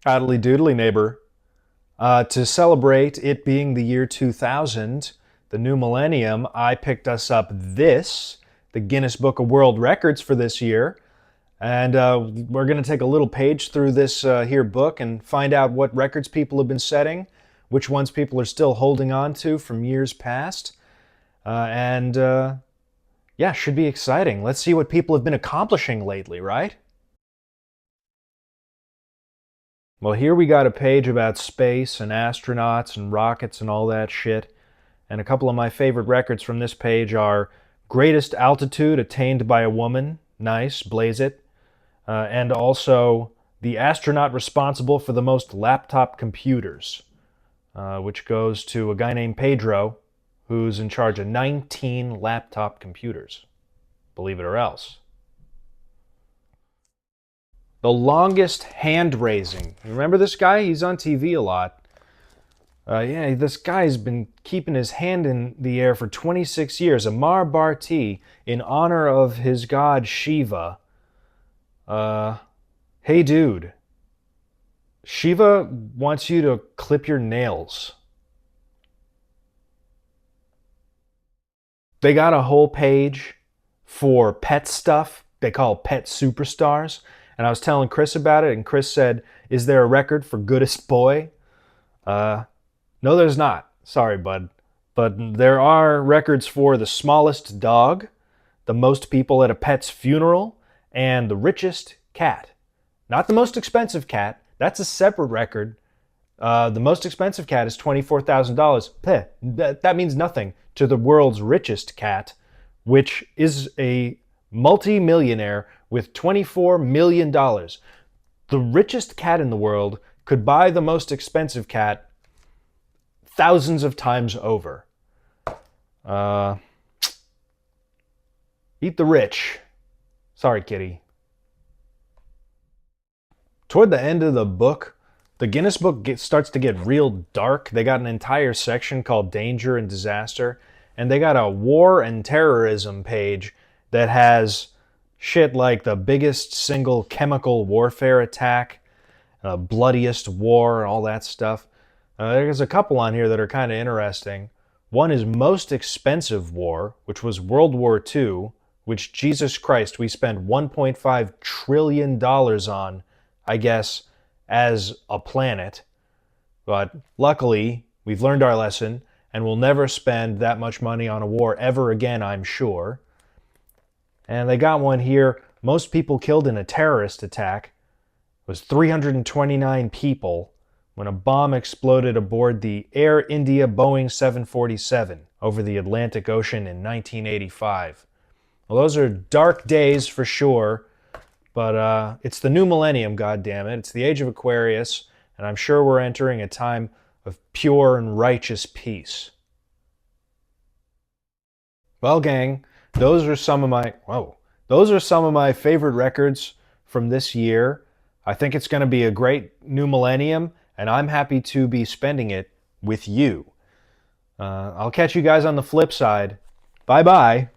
Howdly doodly, neighbor. To celebrate it being the year 2000, the new millennium, I picked us up the Guinness Book of World Records for this year. And we're going to take a little page through this here book and find out what records people have been setting, which ones people are still holding on to from years past. Yeah, should be exciting. Let's see what people have been accomplishing lately, right? Well, here we got a page about space and astronauts and rockets and all that shit. And a couple of my favorite records from this page are greatest altitude attained by a woman. Nice, blaze it. And also the astronaut responsible for the most laptop computers, which goes to a guy named Pedro, who's in charge of 19 laptop computers. Believe it or else. The longest hand raising. Remember this guy? He's on TV a lot. Yeah, this guy's been keeping his hand in the air for 26 years. Amar Bharti, in honor of his god Shiva. Hey dude, Shiva wants you to clip your nails. They got a whole page for pet stuff they call pet superstars. And I was telling Chris about it, and Chris said, is there a record for goodest boy? No, there's not. Sorry, bud. But there are records for the smallest dog, the most people at a pet's funeral, and the richest cat. Not the most expensive cat. That's a separate record. The most expensive cat is $24,000. That means nothing to the world's richest cat, which is a multi-millionaire with $24 million. The richest cat in the world could buy the most expensive cat thousands of times over. Eat the rich. Sorry, kitty. Toward the end of the book, the Guinness Book starts to get real dark. They got an entire section called Danger and Disaster, and they got a war and terrorism page that has shit like the biggest single chemical warfare attack, bloodiest war, and all that stuff. There's a couple on here that are kind of interesting. One is most expensive war, which was World War II, which, Jesus Christ, we spent $1.5 trillion on, I guess, as a planet. But luckily, we've learned our lesson, and we'll never spend that much money on a war ever again, I'm sure. And they got one here, most people killed in a terrorist attack. It was 329 people when a bomb exploded aboard the Air India Boeing 747 over the Atlantic Ocean in 1985. Well, those are dark days for sure, but it's the new millennium, goddammit. It's the age of Aquarius, and I'm sure we're entering a time of pure and righteous peace. Well, gang, those are some of my favorite records from this year. I think it's going to be a great new millennium, and I'm happy to be spending it with you. I'll catch you guys on the flip side. Bye-bye.